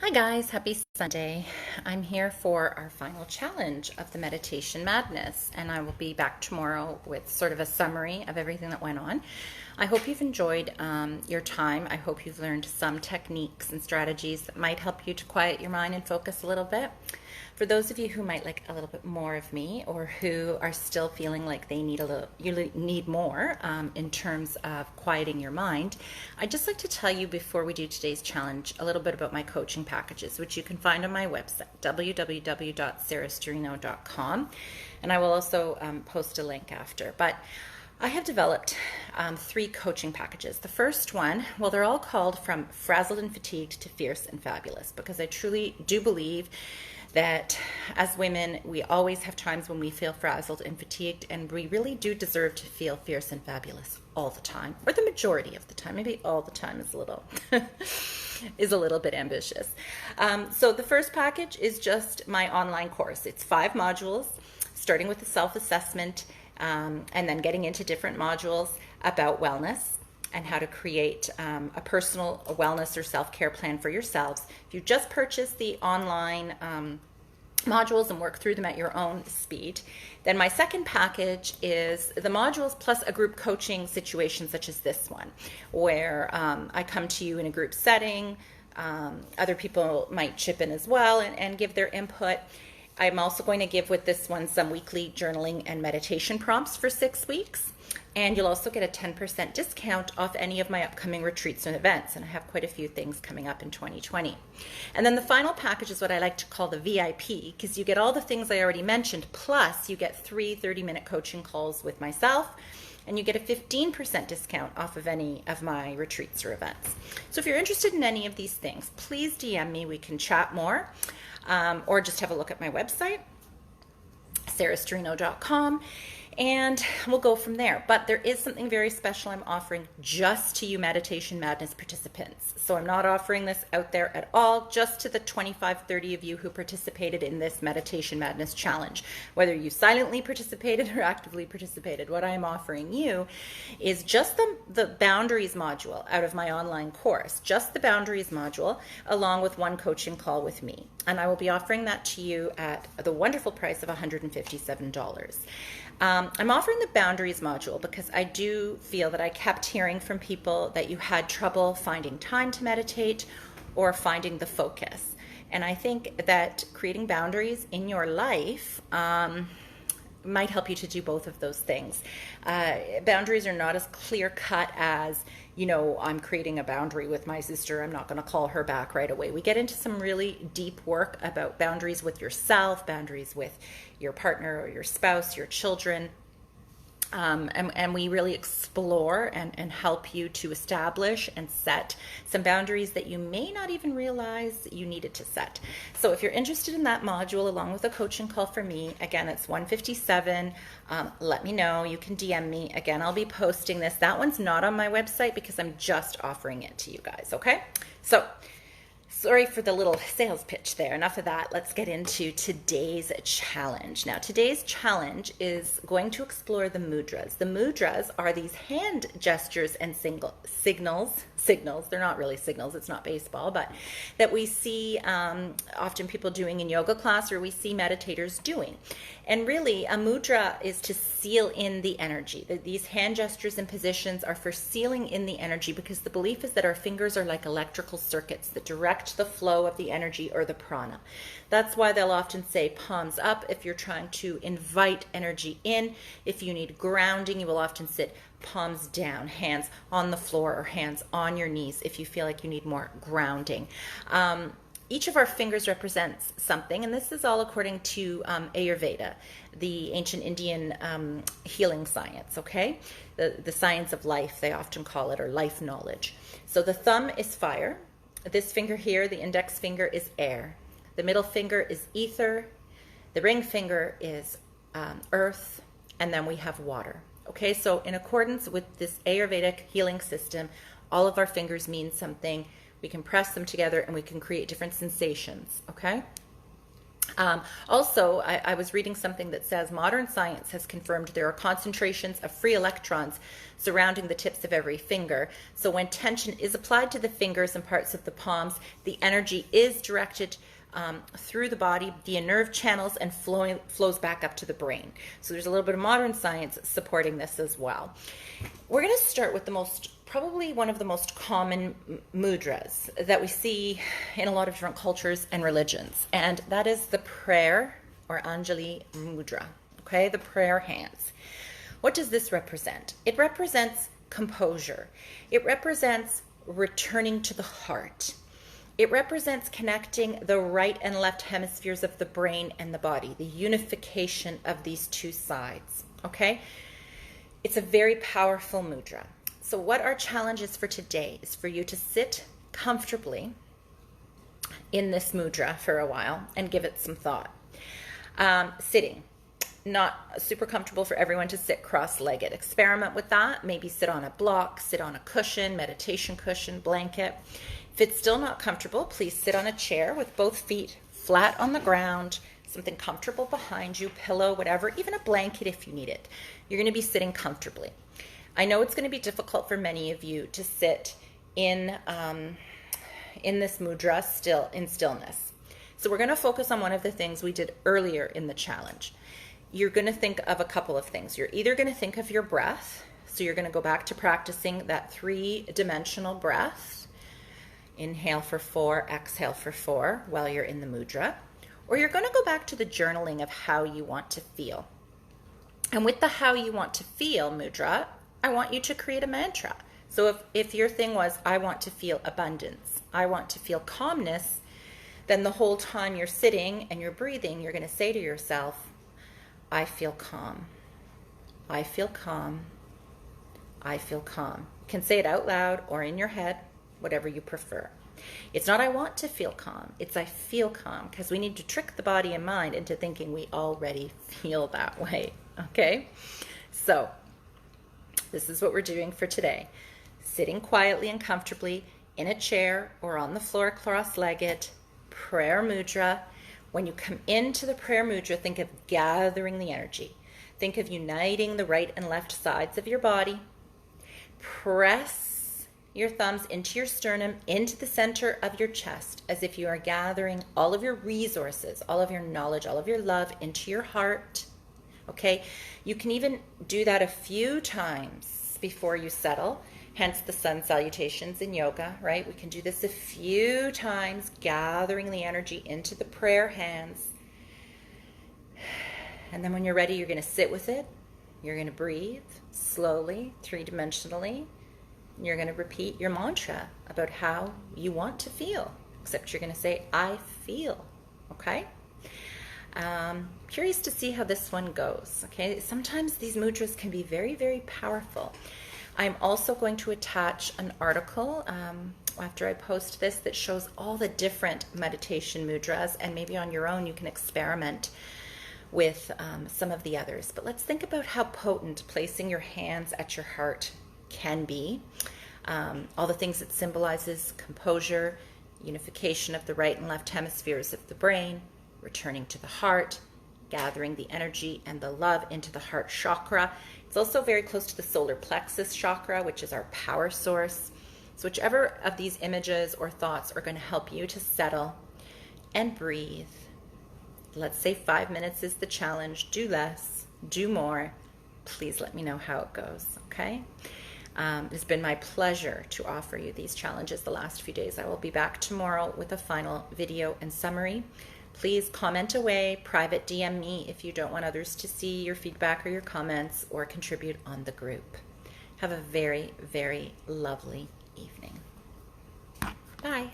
Hi guys, happy Sunday. I'm here for our final challenge of the Meditation Madness, and I will be back tomorrow with sort of a summary of everything that went on. I hope you've enjoyed your time. I hope you've learned some techniques and strategies that might help you to quiet your mind and focus a little bit. For those of you who might like a little bit more of me, or who are still feeling like they need you need more in terms of quieting your mind, I'd just like to tell you before we do today's challenge a little bit about my coaching packages, which you can find on my website, www.sarahstorino.com, and I will also post a link after. But I have developed 3 coaching packages. The first one, well, they're all called From Frazzled and Fatigued to Fierce and Fabulous, because I truly do believe that as women, we always have times when we feel frazzled and fatigued, and we really do deserve to feel fierce and fabulous all the time, or the majority of the time. Maybe all the time is a little is a little bit ambitious. So the first package is just my online course. It's 5 modules, starting with the self-assessment, and then getting into different modules about wellness and how to create a personal wellness or self-care plan for yourselves. If you just purchase the online modules and work through them at your own speed, then my second package is the modules plus a group coaching situation such as this one, where I come to you in a group setting. Other people might chip in as well and give their input. I'm also going to give with this one some weekly journaling and meditation prompts for 6 weeks. And you'll also get a 10% discount off any of my upcoming retreats and events. And I have quite a few things coming up in 2020. And then the final package is what I like to call the VIP, because you get all the things I already mentioned, plus you get 3 30-minute coaching calls with myself, and you get a 15% discount off of any of my retreats or events. So if you're interested in any of these things, please DM me. We can chat more, or just have a look at my website, sarahstorino.com. And we'll go from there. But there is something very special I'm offering just to you Meditation Madness participants. So I'm not offering this out there at all, just to the 25, 30 of you who participated in this Meditation Madness challenge. Whether you silently participated or actively participated, what I'm offering you is just the boundaries module out of my online course, just the boundaries module, along with 1 coaching call with me. And I will be offering that to you at the wonderful price of $157. I'm offering the boundaries module because I do feel that I kept hearing from people that you had trouble finding time to meditate or finding the focus. And I think that creating boundaries in your life might help you to do both of those things. Boundaries are not as clear cut as, I'm creating a boundary with my sister, I'm not going to call her back right away. We get into some really deep work about boundaries with yourself, boundaries with your partner or your spouse, your children. And we really explore and help you to establish and set some boundaries that you may not even realize you needed to set. So if you're interested in that module, along with a coaching call for me, again, it's $157. Let me know. You can DM me. Again, I'll be posting this. That one's not on my website because I'm just offering it to you guys, okay? So sorry for the little sales pitch there. Enough of that. Let's get into today's challenge. Now, today's challenge is going to explore the mudras. The mudras are these hand gestures and signals. They're not really signals. It's not baseball, but that we see often people doing in yoga class, or we see meditators doing. And really, a mudra is to seal in the energy. These hand gestures and positions are for sealing in the energy, because the belief is that our fingers are like electrical circuits that direct the flow of the energy or the prana. That's why they'll often say palms up if you're trying to invite energy in. If you need grounding, you will often sit palms down, hands on the floor or hands on your knees if you feel like you need more grounding. Each of our fingers represents something, and this is all according to Ayurveda, the ancient Indian healing science, okay? The science of life, they often call it, or life knowledge. So the thumb is fire. This finger here, the index finger, is air. The middle finger is ether. The ring finger is earth. And then we have water. Okay, so in accordance with this Ayurvedic healing system, all of our fingers mean something. We can press them together and we can create different sensations, okay? Also, I was reading something that says modern science has confirmed there are concentrations of free electrons surrounding the tips of every finger. So when tension is applied to the fingers and parts of the palms, the energy is directed through the body via nerve channels and flows back up to the brain. So there's a little bit of modern science supporting this as well. We're going to start with probably one of the most common mudras that we see in a lot of different cultures and religions, and that is the prayer or Anjali Mudra, okay, the prayer hands. What does this represent? It represents composure. It represents returning to the heart. It represents connecting the right and left hemispheres of the brain and the body, the unification of these two sides, okay? It's a very powerful mudra. So what our challenge is for today is for you to sit comfortably in this mudra for a while and give it some thought. Sitting, not super comfortable for everyone to sit cross-legged. Experiment with that. Maybe sit on a block, sit on a cushion, meditation cushion, blanket. If it's still not comfortable, please sit on a chair with both feet flat on the ground, something comfortable behind you, pillow, whatever, even a blanket if you need it. You're going to be sitting comfortably. I know it's going to be difficult for many of you to sit in this mudra in stillness. So we're going to focus on one of the things we did earlier in the challenge. You're going to think of a couple of things. You're either going to think of your breath. So you're going to go back to practicing that 3-dimensional breath. Inhale for 4, exhale for 4 while you're in the mudra. Or you're going to go back to the journaling of how you want to feel. And with the how you want to feel mudra, I want you to create a mantra. So if your thing was, I want to feel abundance, I want to feel calmness, then the whole time you're sitting and you're breathing, you're going to say to yourself, I feel calm. I feel calm. I feel calm. You can say it out loud or in your head, whatever you prefer. It's not I want to feel calm, it's I feel calm, because we need to trick the body and mind into thinking we already feel that way, okay? So this is what we're doing for today. Sitting quietly and comfortably in a chair or on the floor cross-legged, prayer mudra. When you come into the prayer mudra, think of gathering the energy. Think of uniting the right and left sides of your body. Press your thumbs into your sternum, into the center of your chest, as if you are gathering all of your resources, all of your knowledge, all of your love into your heart. Okay, you can even do that a few times before you settle, hence the sun salutations in yoga, right? We can do this a few times, gathering the energy into the prayer hands. And then when you're ready, you're going to sit with it. You're going to breathe slowly, 3-dimensionally. You're going to repeat your mantra about how you want to feel, except you're going to say, I feel, okay? Curious to see how this one goes, okay? Sometimes these mudras can be very, very powerful. I'm also going to attach an article after I post this that shows all the different meditation mudras, and maybe on your own you can experiment with some of the others. But let's think about how potent placing your hands at your heart can be. All the things it symbolizes: composure, unification of the right and left hemispheres of the brain, returning to the heart, gathering the energy and the love into the heart chakra. It's also very close to the solar plexus chakra, which is our power source. So whichever of these images or thoughts are going to help you to settle and breathe. Let's say 5 minutes is the challenge. Do less, do more. Please let me know how it goes, okay? It's been my pleasure to offer you these challenges the last few days. I will be back tomorrow with a final video and summary. Please comment away, private DM me if you don't want others to see your feedback or your comments, or contribute on the group. Have a very, very lovely evening. Bye.